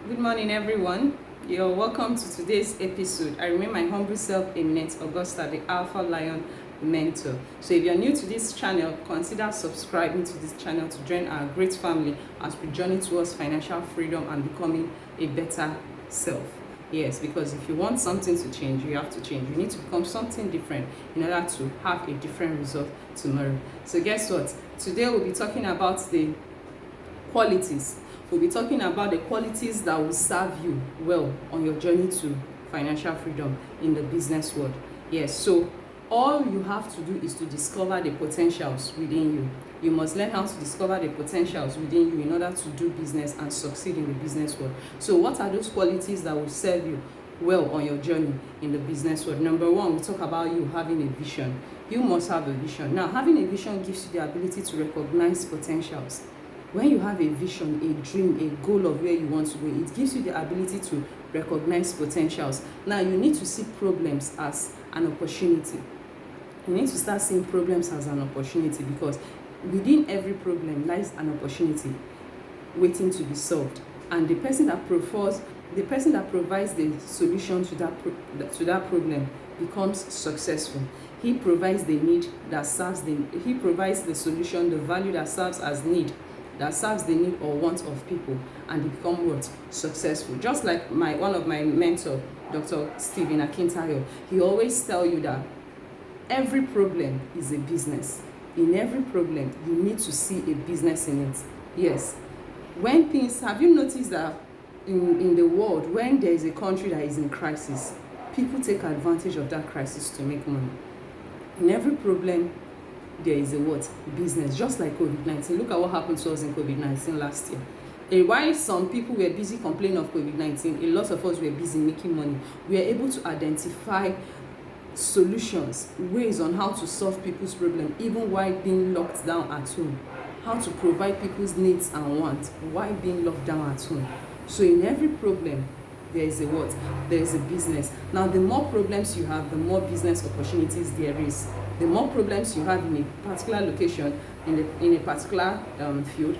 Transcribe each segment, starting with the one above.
Good morning, everyone. You're welcome to today's episode. I remain my humble self, Eminent Augusta, the Alpha Lion Mentor. So, if you're new to this channel, consider subscribing to this channel to join our great family as we journey towards financial freedom and becoming a better self. Yes, because if you want something to change, you have to change. You need to become something different in order to have a different result tomorrow. So, guess what? Today we'll be talking about the qualities. We'll be talking about the qualities that will serve you well on your journey to financial freedom in the business world. Yes, so all you have to do is to discover the potentials within you. You must learn how to discover the potentials within you in order to do business and succeed in the business world. So what are those qualities that will serve you well on your journey in the business world? Number one, we talk about you having a vision. You must have a vision. Now, having a vision gives you the ability to recognize potentials. When you have a vision, a dream, a goal of where you want to go, it gives you the ability to recognize potentials. Now, you need to see problems as an opportunity. You need to start seeing problems as an opportunity, because within every problem lies an opportunity waiting to be solved. And the person that provides the solution to that problem becomes successful. He provides the need that serves he provides the solution, the value that serves as need, that serves the need or want of people, and they become what? Successful. Just like one of my mentor, Dr. Stephen Akintayo, he always tell you that every problem is a business. In every problem, you need to see a business in it. Yes. Have you noticed that in the world, when there is a country that is in crisis, people take advantage of that crisis to make money. In every problem, there is a what? Business. Just like COVID-19. Look at what happened to us in COVID-19 last year. While some people were busy complaining of COVID-19, a lot of us were busy making money. We were able to identify solutions, ways on how to solve people's problems, even while being locked down at home. How to provide people's needs and wants while being locked down at home. So in every problem, there is a what? There is a business. Now, the more problems you have, the more business opportunities there is. The more problems you have in a particular location, in a particular field,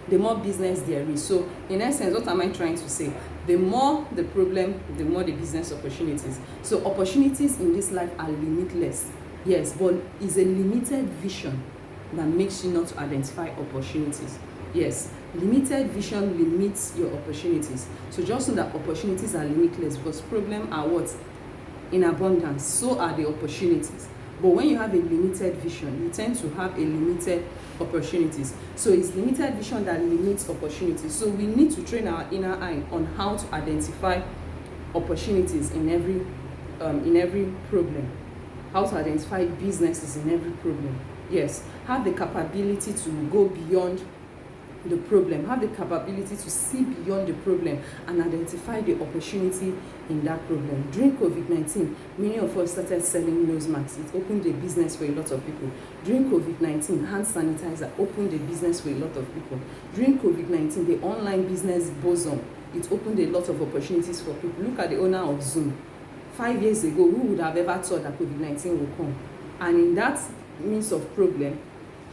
the more business there is. So in essence, what am I trying to say? The more the problem, the more the business opportunities. So opportunities in this life are limitless. Yes, but it's a limited vision that makes you not to identify opportunities. Yes, limited vision limits your opportunities. So just know that opportunities are limitless, because problems are what? In abundance. So are the opportunities. But when you have a limited vision, you tend to have a limited opportunities. So it's limited vision that limits opportunities. So we need to train our inner eye on how to identify opportunities in every problem. How to identify businesses in every problem. Yes, have the capability to go beyond the problem, have the capability to see beyond the problem and identify the opportunity in that problem. During COVID-19, many of us started selling nose masks. It opened a business for a lot of people. During COVID-19, hand sanitizer opened a business for a lot of people. During COVID-19, the online business bosom, it opened a lot of opportunities for people. Look at the owner of Zoom. 5 years ago, who would have ever thought that COVID-19 would come? And in that means of problem,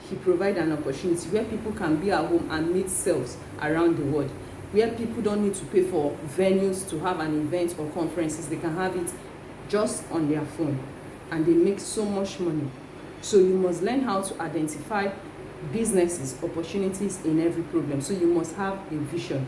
he provided an opportunity where people can be at home and meet selves around the world, where people don't need to pay for venues to have an event or conferences. They can have it just on their phone, and they make so much money. So you must learn how to identify businesses, opportunities in every problem. So you must have a vision.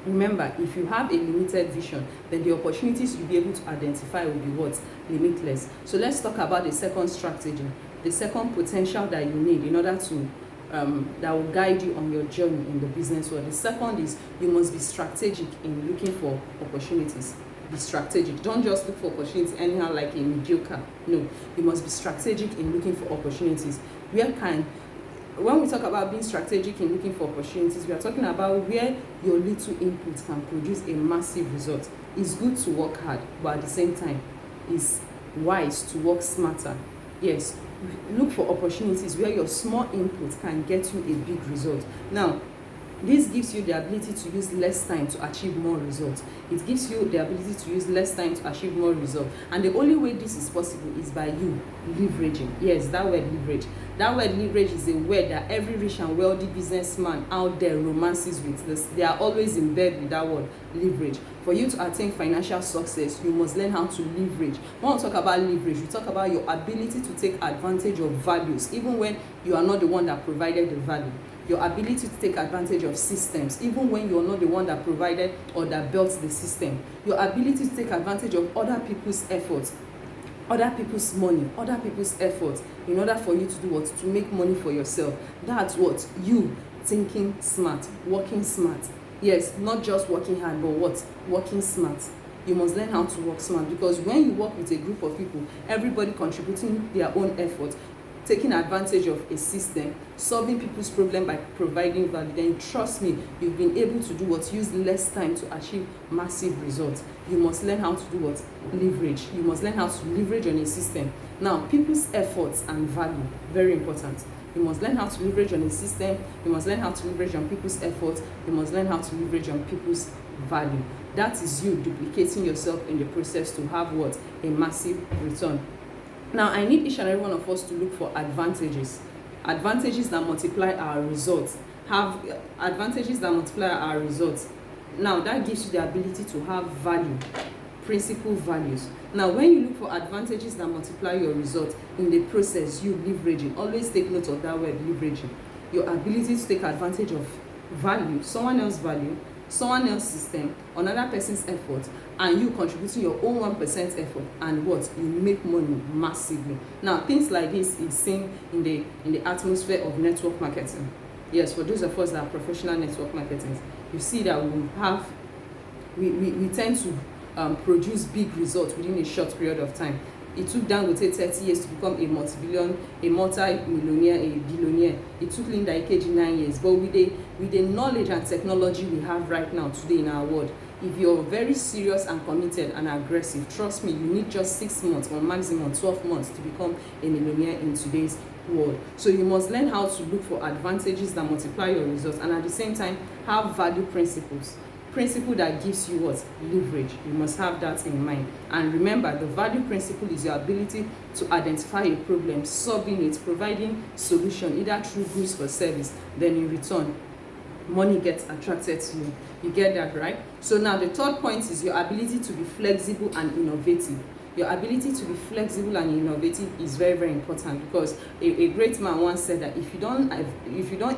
Remember, if you have a limited vision, then the opportunities you'll be able to identify will be what? Limitless. So let's talk about the second strategy, the second potential that you need in order to that will guide you on your journey in the business world. The second is you must be strategic in looking for opportunities. Be strategic. Don't just look for opportunities anyhow like a mediocre. No, you must be strategic in looking for opportunities. When we talk about being strategic in looking for opportunities, we are talking about where your little input can produce a massive result. It's good to work hard, but at the same time, it's wise to work smarter. Yes, look for opportunities where your small input can get you a big result. Now, This gives you the ability to use less time to achieve more results. It gives you the ability to use less time to achieve more results. And the only way this is possible is by you leveraging. Yes, that word leverage. That word leverage is a word that every rich and wealthy businessman out there romances with. They are always in bed with that word, leverage. For you to attain financial success, you must learn how to leverage. When we talk about leverage, we talk about your ability to take advantage of values, even when you are not the one that provided the value. Your ability to take advantage of systems, even when you're not the one that provided or that built the system. Your ability to take advantage of other people's efforts, other people's money, other people's efforts, in order for you to do what? To make money for yourself. That's what? You thinking smart, working smart. Yes, not just working hard, but what? Working smart. You must learn how to work smart, because when you work with a group of people, everybody contributing their own effort, taking advantage of a system, solving people's problem by providing value, then trust me, you've been able to do what? Use less time to achieve massive results. You must learn how to do what? Leverage. You must learn how to leverage on a system. Now, people's efforts and value, very important. You must learn how to leverage on a system. You must learn how to leverage on people's efforts. You must learn how to leverage on people's value. That is you duplicating yourself in the process to have what? A massive return. Now, I need each and every one of us to look for advantages. Advantages that multiply our results. Have advantages that multiply our results. Now, that gives you the ability to have value, principal values. Now, when you look for advantages that multiply your results, in the process, you leveraging. Always take note of that word, leveraging. Your ability to take advantage of value, someone else's value, someone else's system, another person's effort, and you contributing your own 1% effort, and what? You make money massively. Now, things like this is seen in the atmosphere of network marketing. Yes, for those of us that are professional network marketers, you see that we tend to produce big results within a short period of time. It took Dangote 30 years to become a multi-millionaire, a billionaire. It took Linda Ikeji 9 years. But with the knowledge and technology we have right now today in our world, if you're very serious and committed and aggressive, trust me, you need just 6 months or maximum 12 months to become a millionaire in today's world. So you must learn how to look for advantages that multiply your results, and at the same time have value principles. Principle that gives you what? Leverage. You must have that in mind. And remember, the value principle is your ability to identify a problem, solving it, providing solution, either through goods or service. Then in return, money gets attracted to you. You get that, right? So now the third point is your ability to be flexible and innovative. Your ability to be flexible and innovative is very, very important, because a great man once said that if you don't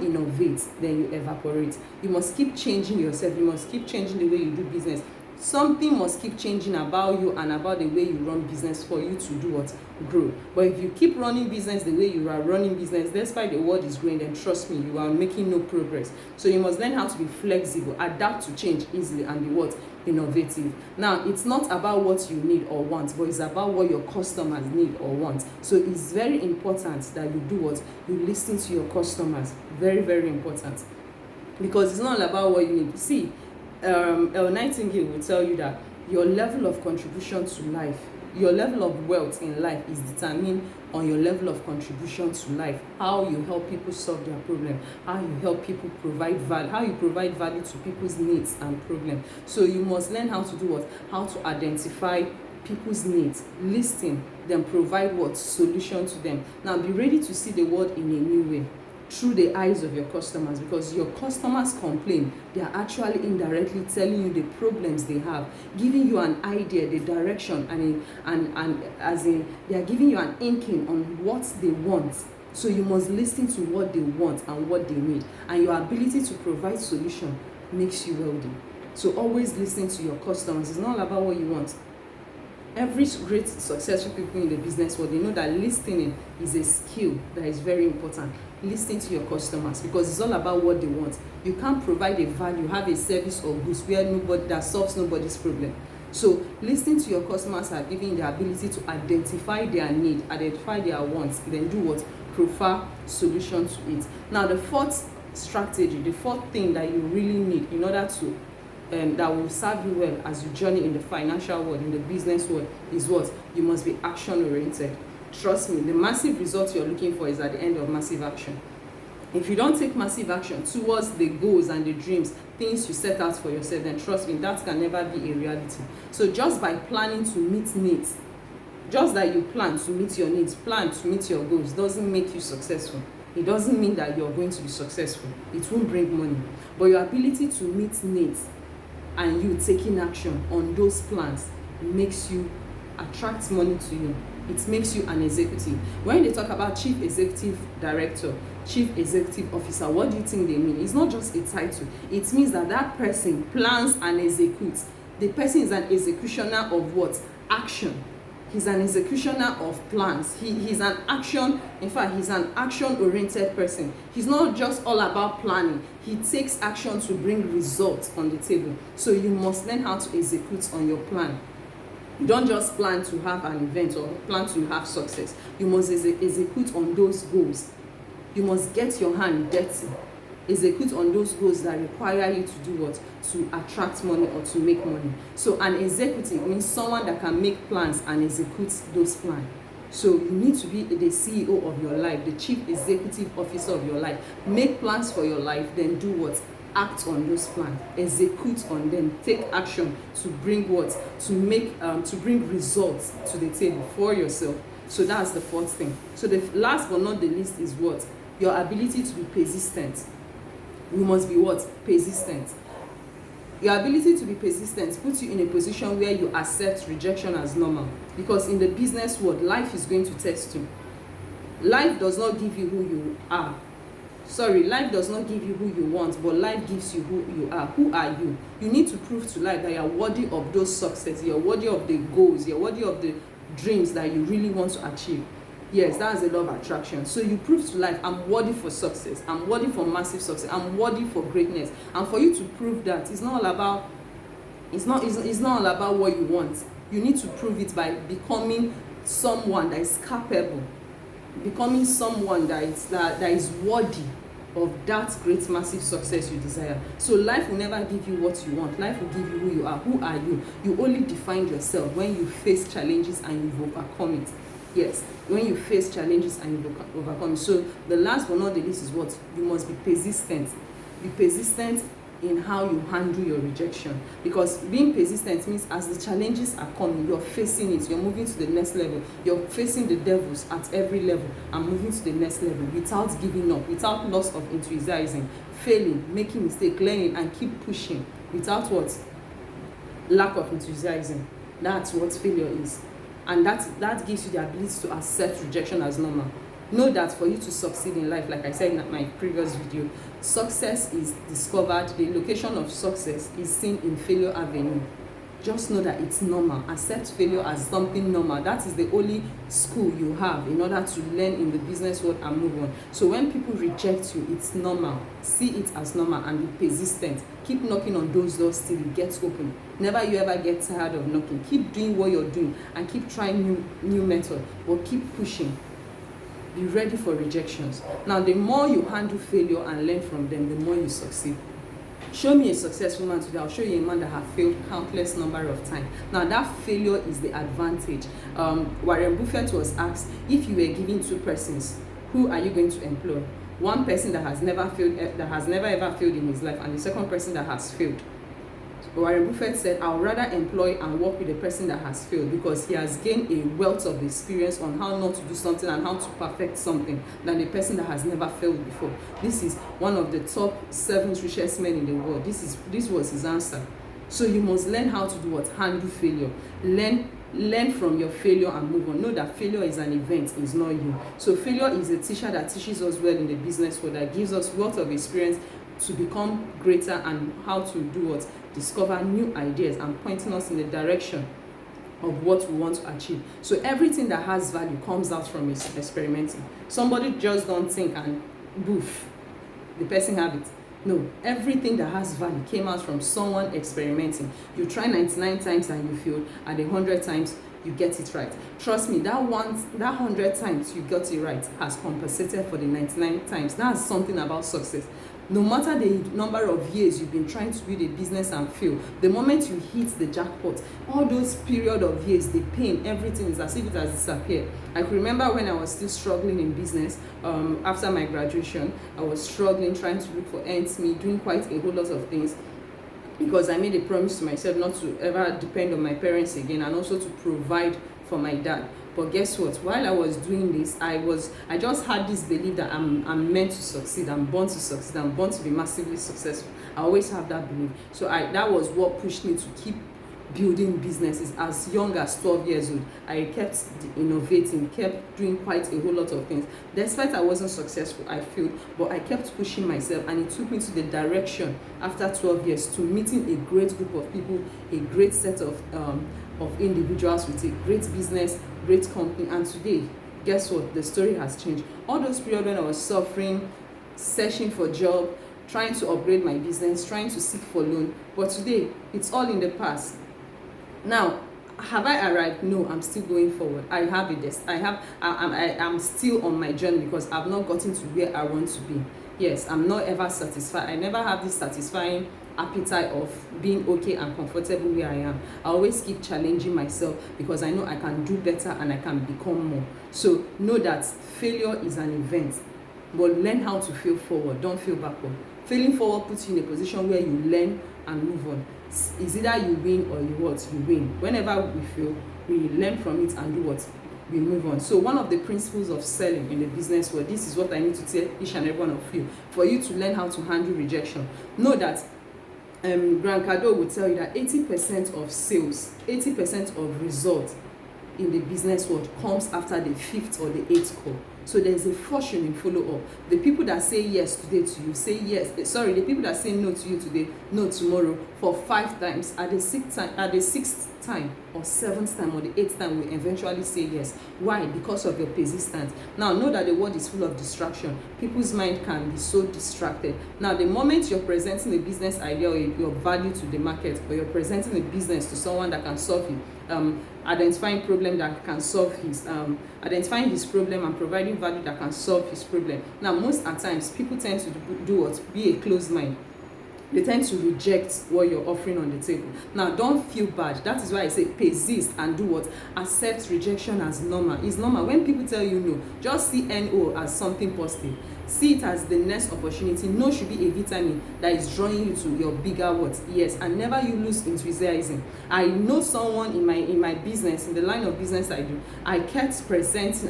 innovate, then you evaporate. You must keep changing yourself. You must keep changing the way you do business. Something must keep changing about you and about the way you run business for you to do what? Grow. But if you keep running business the way you are running business, despite the world is growing, then trust me, you are making no progress. So you must learn how to be flexible, adapt to change easily, and be what? Innovative. Now, it's not about what you need or want, but it's about what your customers need or want. So it's very important that you do what? You listen to your customers. Very, very important. Because it's not about what you need. See, El Nightingale will tell you that your level of contribution to life, your level of wealth in life is determined on your level of contribution to life. How you help people solve their problem, how you help people provide value, how you provide value to people's needs and problems. So you must learn how to do what? How to identify people's needs, listen, then provide what? Solution to them. Now be ready to see the world in a new way, through the eyes of your customers, because your customers complain. They are actually indirectly telling you the problems they have, giving you an idea, the direction, and as in they are giving you an inkling on what they want. So you must listen to what they want and what they need, and your ability to provide solution makes you wealthy. So always listen to your customers. It's not about what you want. Every great successful people in the business world, they know that listening is a skill that is very important. Listen to your customers, because it's all about what they want. You can't provide a value, have a service or goods that solves nobody's problem. So listening to your customers are giving the ability to identify their need, identify their wants, then do what? Prefer solution to it. Now the fourth strategy, the fourth thing that you really need in order to that will serve you well as you journey in the financial world, in the business world, is what? You must be action oriented. Trust me, the massive results you're looking for is at the end of massive action. If you don't take massive action towards the goals and the dreams, things you set out for yourself, then trust me, that can never be a reality. So just by planning to meet needs, just that you plan to meet your needs, plan to meet your goals, doesn't make you successful. It doesn't mean that you're going to be successful. It won't bring money. But your ability to meet needs and you taking action on those plans makes you attract money to you. It makes you an executive. When they talk about chief executive director, chief executive officer, what do you think they mean? It's not just a title. It means that that person plans and executes. The person is an executioner of what? Action. He's an executioner of plans. He's an action, in fact, he's an action-oriented person. He's not just all about planning. He takes action to bring results on the table. So you must learn how to execute on your plan. You don't just plan to have an event or plan to have success. You must execute on those goals. You must get your hand dirty. Execute on those goals that require you to do what? To attract money or to make money. So an executive means someone that can make plans and execute those plans. So you need to be the CEO of your life, the chief executive officer of your life. Make plans for your life, then do what? Act on those plans, execute on them, take action to bring what? To bring results to the table for yourself. So that's the fourth thing. So the last but not the least is what? Your ability to be persistent. You must be what? Persistent. Your ability to be persistent puts you in a position where you accept rejection as normal. Because in the business world, life is going to test you. Life does not give you who you are. Life does not give you who you want, but life gives you who you are. Who are you? You need to prove to life that you are worthy of those success. You are worthy of the goals. You are worthy of the dreams that you really want to achieve. Yes, that's the law of attraction. So you prove to life, I'm worthy for success. I'm worthy for massive success. I'm worthy for greatness. And for you to prove that, it's not all about what you want. You need to prove it by becoming someone that is capable, becoming someone that is worthy of that great massive success you desire. So life will never give you what you want. Life will give you who you are. Who are you? You only define yourself when you face challenges and you've overcome it. Yes, when you face challenges and you overcome it. So the last but not the least is what? You must be persistent. Be persistent in how you handle your rejection, because being persistent means as the challenges are coming, you're facing it, you're moving to the next level, you're facing the devils at every level and moving to the next level without giving up, without loss of enthusiasm, failing, making mistake, learning, and keep pushing without what? Lack of enthusiasm. That's what failure is. And that gives you the ability to accept rejection as normal. Know that for you to succeed in life, like I said in my previous video, success is discovered, the location of success is seen in failure avenue. Just know that it's normal. Accept failure as something normal. That is the only school you have in order to learn in the business world and move on. So when people reject you, it's normal. See it as normal and be persistent. Keep knocking on those doors till it gets open. Never you ever get tired of knocking. Keep doing what you're doing and keep trying new methods, but keep pushing. Be ready for rejections. Now, the more you handle failure and learn from them, the more you succeed. Show me a successful man today. I'll show you a man that has failed countless number of times. Now, that failure is the advantage. Warren Buffett was asked, if you were given two persons, who are you going to employ? One person that has never ever failed in his life, and the second person that has failed. Warren Buffett said, I would rather employ and work with the person that has failed, because he has gained a wealth of experience on how not to do something and how to perfect something, than the person that has never failed before. This is one of the top 7 richest men in the world. This was his answer. So you must learn how to do what? Handle failure. Learn from your failure and move on. Know that failure is an event, it's not you. So failure is a teacher that teaches us well in the business world, that gives us wealth of experience to become greater and how to do what? Discover new ideas and pointing us in the direction of what we want to achieve. So everything that has value comes out from experimenting. Somebody just don't think and boof, the person have it. No, everything that has value came out from someone experimenting. You try 99 times and you fail, and the 100 times you get it right. Trust me, that 100 times you got it right has compensated for the 99 times. That's something about success. No matter the number of years you've been trying to build a business and fail, the moment you hit the jackpot, all those period of years, the pain, everything is as if it has disappeared. I could remember when I was still struggling in business, after my graduation, I was struggling, trying to look for ends meet, doing quite a whole lot of things, because I made a promise to myself not to ever depend on my parents again, and also to provide for my dad. But guess what? While I was doing this, I just had this belief that I'm meant to succeed. I'm born to succeed. I'm born to be massively successful. I always have that belief. So that was what pushed me to keep building businesses. As young as 12 years old, I kept innovating, kept doing quite a whole lot of things. Despite I wasn't successful, I failed, but I kept pushing myself, and it took me to the direction after 12 years to meeting a great group of people, a great set of individuals with a great business, great company. And today, guess what? The story has changed. All those periods when I was suffering, searching for job, trying to upgrade my business, trying to seek for loan, but today it's all in the past. Now, have I arrived? No, I'm still going forward. I have I'm still on my journey, because I've not gotten to where I want to be. Yes, I'm not ever satisfied. I never have this satisfying appetite of being okay and comfortable where I am. I always keep challenging myself, because I know I can do better and I can become more. So know that failure is an event, but learn how to fail forward. Don't fail backward. Failing forward puts you in a position where you learn and move on. It's either you win or you win. Whenever we fail, we learn from it and do what? We move on. So one of the principles of selling in the business world, this is what I need to tell each and every one of you, for you to learn how to handle rejection. Know that Grant Cardone will tell you that 80% of sales, 80% of results in the business world comes after the 5th or the 8th call. So there's a fortune in follow-up. The people that say yes today to you, say yes. Sorry, the people that say no to you today, no tomorrow, for 5 times, at the 6th time or 7th time or the 8th time will eventually say yes. Why? Because of your persistence. Now, know that the world is full of distraction. People's mind can be so distracted. Now, the moment you're presenting a business idea or your value to the market, or you're presenting a business to someone that can solve it, identifying problem that can solve his identifying his problem and providing value that can solve his problem. Now, most at times, people tend to do what? Be a closed mind. They tend to reject what you're offering on the table. Now, don't feel bad. That is why I say persist and do what? Accept rejection as normal. It's normal. When people tell you no, just see no as something positive. See it as the next opportunity. No should be a vitamin that is drawing you to your bigger what? Yes, and never you lose enthusiasm. I know someone in my business, in the line of business I do, I kept presenting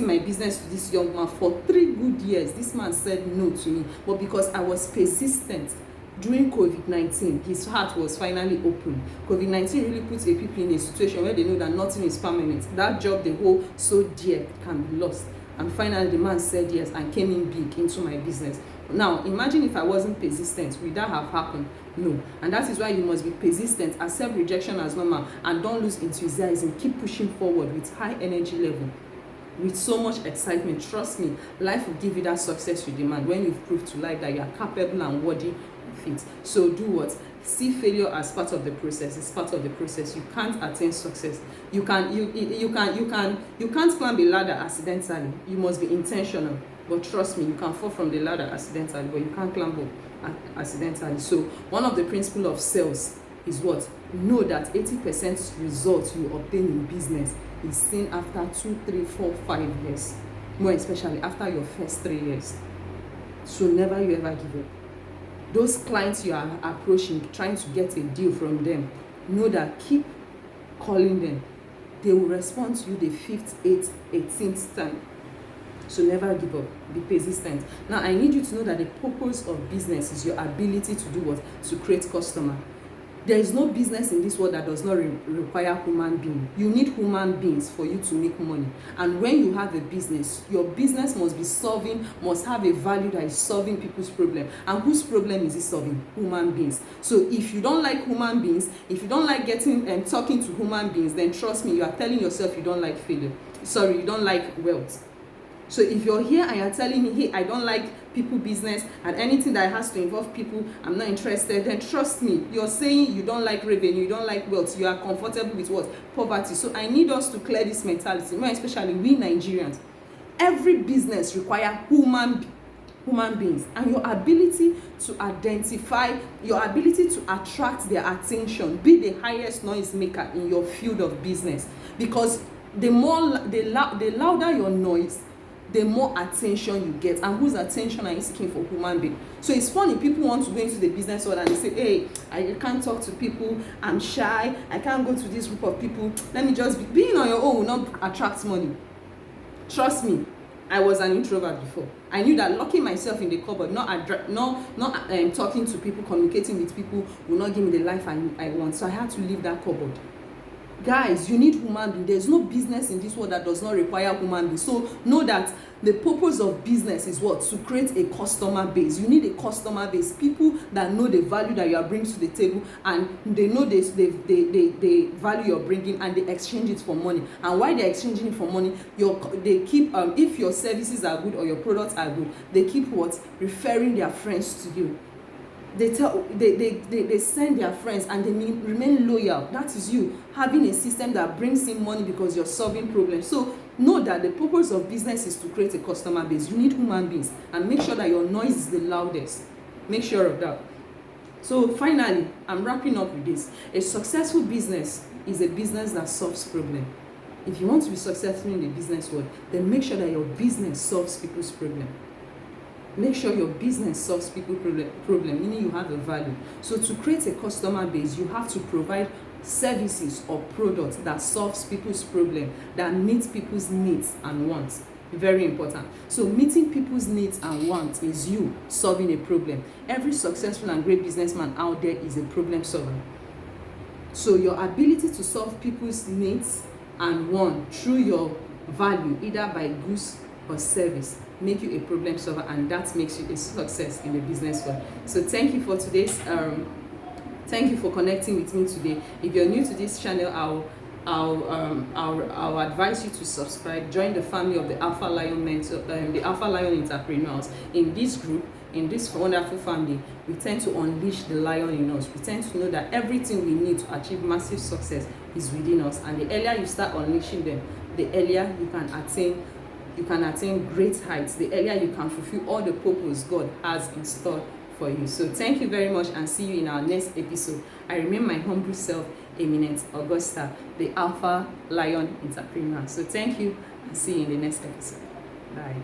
my business to this young man for 3 good years. This man said no to me, but because I was persistent. During COVID-19, his heart was finally open. COVID-19 really puts a people in a situation where they know that nothing is permanent. That job they hold so dear can be lost. And finally, the man said yes and came in big into my business. Now, imagine if I wasn't persistent, would that have happened? No. And that is why you must be persistent, accept rejection as normal, and don't lose enthusiasm. Keep pushing forward with high energy level, with so much excitement. Trust me, life will give you that success you demand when you've proved to life that you are capable and worthy of it. So do what? See failure as part of the process. It's part of the process. You can't attain success. You can't climb a ladder accidentally. You must be intentional. But trust me, you can fall from the ladder accidentally, but you can't climb up accidentally. So one of the principles of sales is what? Know that 80% results you obtain in business is seen after 2, 3, 4, 5 years. More especially after your first 3 years. So never you ever give up. Those clients you are approaching, trying to get a deal from them, know that keep calling them. They will respond to you the 5th, 8th, 18th time. So never give up. Be persistent. Now, I need you to know that the purpose of business is your ability to do what? To create customer. There is no business in this world that does not require human being. You need human beings for you to make money. And when you have a business, your business must have a value that is solving people's problem. And whose problem is it solving? Human beings. So if you don't like human beings, if you don't like getting and talking to human beings, then trust me, you are telling yourself you don't like failure. Sorry, you don't like wealth. So if you're here and you're telling me, hey, I don't like people business and anything that has to involve people, I'm not interested, then trust me, you're saying you don't like revenue, you don't like wealth, you are comfortable with what? Poverty. So I need us to clear this mentality, more especially we Nigerians. Every business requires human human beings, and your ability to identify, your ability to attract their attention, be the highest noise maker in your field of business. Because the louder your noise, the more attention you get. And whose attention are you seeking for? Human being. So it's funny, people want to go into the business world and they say, hey, I can't talk to people, I'm shy, I can't go to this group of people, let me just being on your own will not attract money. Trust me, I was an introvert before. I knew that locking myself in the cupboard, not talking to people, communicating with people will not give me the life I want. So I had to leave that cupboard. Guys, you need human being. There's no business in this world that does not require human being. So know that the purpose of business is what? To create a customer base. You need a customer base, people that know the value that you are bringing to the table, and they know the value you're bringing, and they exchange it for money. And while they're exchanging it for money, they keep if your services are good or your products are good, they keep what? Referring their friends to you. They send their friends, and they remain loyal. That is you having a system that brings in money because you're solving problems. So know that the purpose of business is to create a customer base. You need human beings, and make sure that your noise is the loudest. Make sure of that. So finally, I'm wrapping up with this. A successful business is a business that solves problems. If you want to be successful in the business world, then make sure that your business solves people's problems. Make sure your business solves people's problem, meaning you have a value. So to create a customer base, you have to provide services or products that solves people's problem, that meets people's needs and wants. Very important. So meeting people's needs and wants is you solving a problem. Every successful and great businessman out there is a problem solver. So your ability to solve people's needs and wants through your value, either by goods or service, make you a problem solver, and that makes you a success in the business world. So thank you for today's thank you for connecting with me today. If you're new to this channel, I'll advise you to subscribe, join the family of the Alpha Lion Mentor, the Alpha Lion Entrepreneurs. In this group, in this wonderful family, we tend to unleash the lion in us. We tend to know that everything we need to achieve massive success is within us, and the earlier you start unleashing them, the earlier you can attain great heights, the earlier you can fulfill all the purpose God has in store for you. So thank you very much, and see you in our next episode. I remain my humble self, Eminent Augusta, the Alpha Lion Entrepreneur. So thank you, and see you in the next episode. Bye.